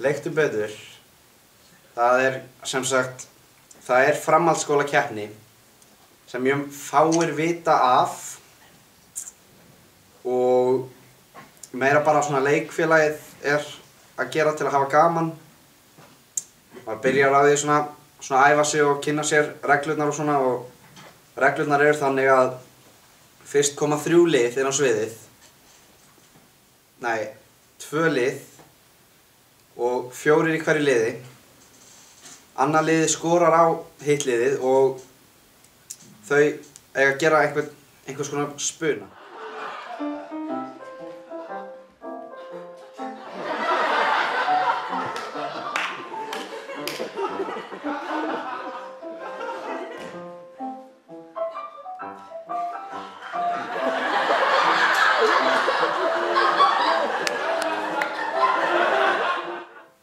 Leiktu betur. Það er sem sagt, það er framhaldsskólakeppni sem mjög fáir vita af og meira bara svona leikfélagið er að gera til að hafa gaman. Maður byrjar á því svona að æfa sig og kynna sér reglurnar og svona og reglurnar eru þannig að fyrst koma 3 lið inn á sviðið. Nei, 2 lið og 4 í hverju liði. Annað liðið skorar á hitt liðið og þau eiga að gera einhvers konar spuna.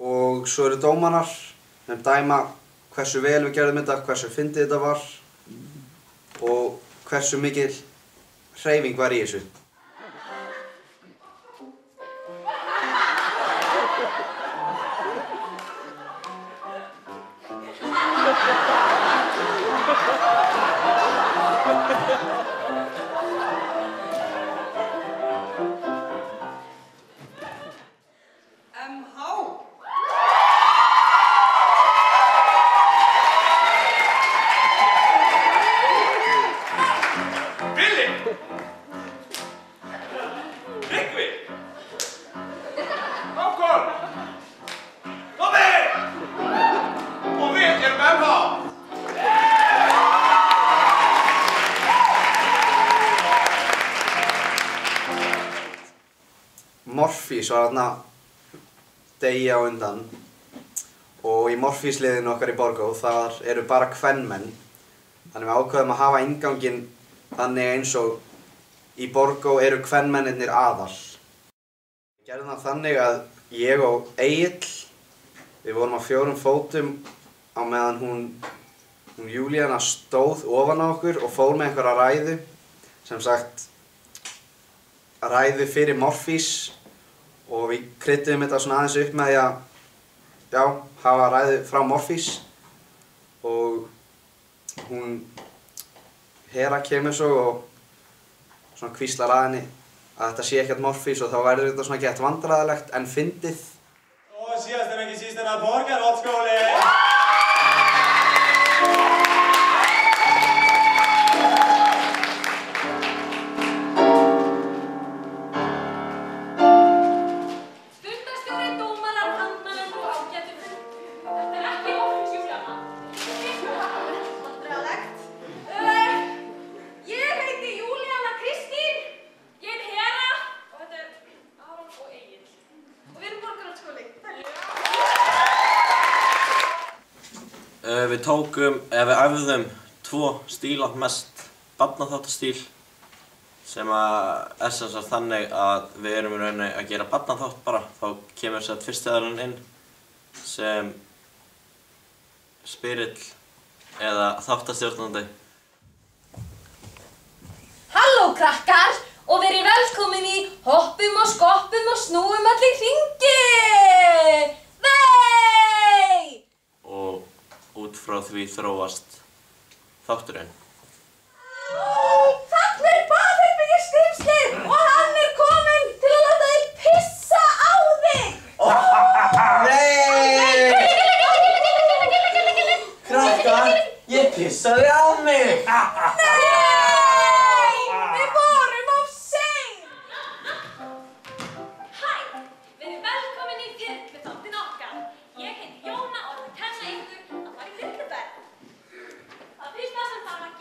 Og svo eru dómarar sem dæma hversu vel við gerðum þetta, hversu fyndið þetta var og hversu mikil hreyfing var í þessu. Morfís var þarna degi á undan og í Morfís-liðinu okkar í Borgó þar eru bara kvenmenn. Þannig við ákveðum að hafa innganginn þannig eins og í Borgó eru kvenmennirnir aðal. Við gerðum það þannig að ég og Egill, við vorum á 4 fótum á meðan hún Júlíana stóð ofan á okkur og fór með einhverja ræðu, sem sagt ræðu fyrir Morfís. Og við kryddum þetta svona aðeins upp með því að hafa ræðu frá Morfís og hún Hera kemur svo og svona hvíslar að henni að þetta sé ekkert Morfís og þá verður þetta svona gett vandræðalegt en fyndið. Og síðast en ekki síst að Borgarholtsskóli! Við við æfðum 2 stíla mest barnaþáttastíl sem er sem sagt þannig að við erum í rauninni að gera barnaþátt bara. Þá kemur sem sagt fyrsti aðilinn inn sem spyrill eða þáttastjórnandi. Halló krakkar og verið velkomin í Hoppum og skoppum og snúum allir hringi! Vei! Og út frá því þróast þátturinn. Þarna er baðherbergisskrímslið og hann er kominn til að láta þig pissa á þig! Nei! Krakkar, ég pissaði á mig! Nei! Við vorum of sein! Hæ! Verið velkomin í Björn með þáttinn okkar. Ég heiti Jóna og ætla að kenna ykkur að fara í Lilluberg. Það fyrsta sem þarf að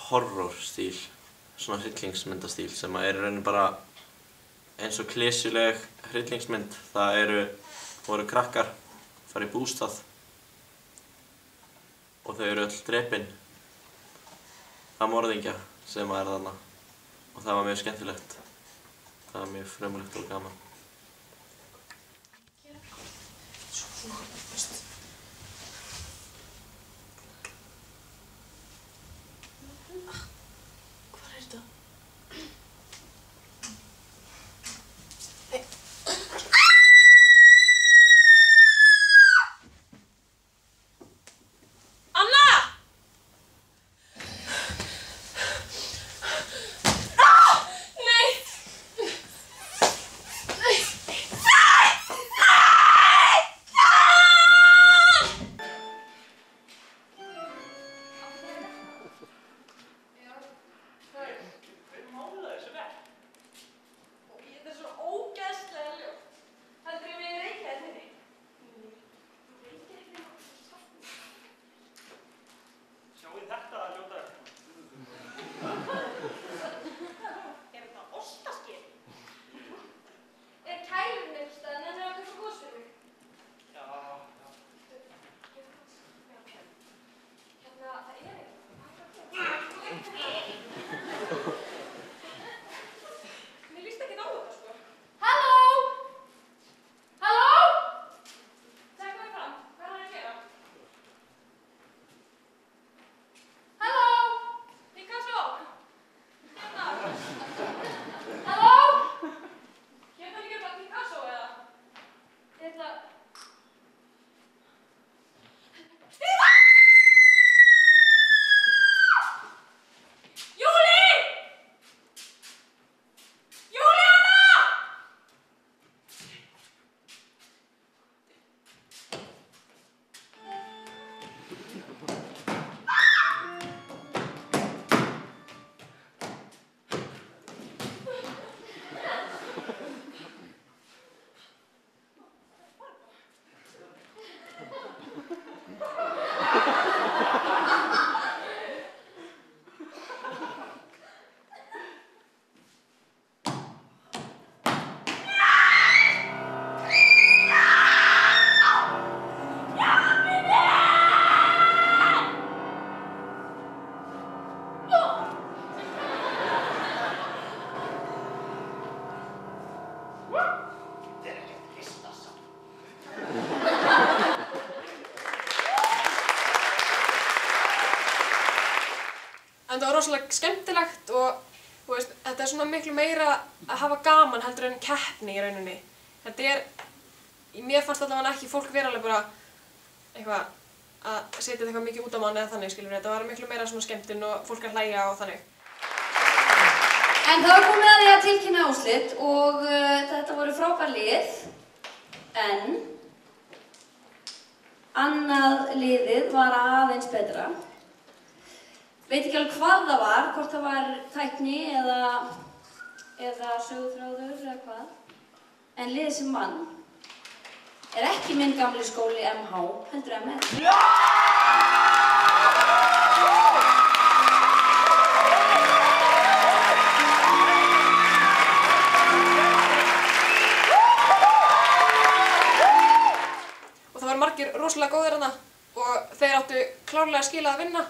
horrorstíl, svona hryllingsmyndastíl sem er í rauninni bara eins og klisjuleg hryllingsmynd. Það voru krakkar fara í bústað og þau eru öll drepin af morðingja sem þarna og það var mjög skemmtilegt. Það var mjög frumlegt og gaman. En það var rosalega skemmtilegt og þetta svona miklu meira að hafa gaman heldur en keppni í rauninni. Mér fannst allavega ekki fólk vera alveg bara eitthvað að setja eitthvað mikið út á mann eða þannig, skiljum við. Þetta var miklu meira svona skemmtun og fólk að hlæja og þannig. En það var komið að því að tilkynna úrslit og þetta voru frábær lið, en annað liðið var aðeins betra. Veit ekki alveg hvað það var, hvort það var tækni eða söguþráður eða hvað. En liðið sem vann er ekki minn gamli skóli MH, heldur MF. Og það var margir rosalega góðir þarna og þeir áttu klárlega skilað að vinna.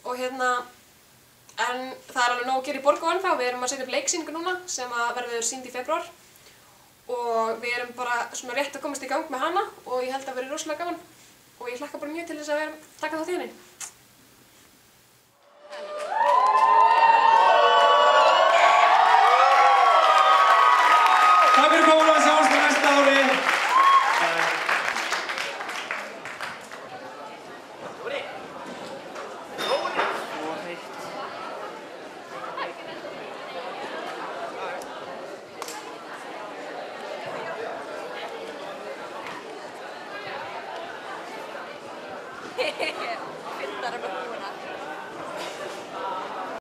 Og en það er alveg nóg að gera í Borgó ennþá. Við erum að setja upp leiksýningu núna sem verður sýnd í febrúar. Og við erum bara svona rétt að komast í gang með hana og ég held að það verði rosalega gaman. Og ég hlakka bara mjög til þess að taka þátt í henni.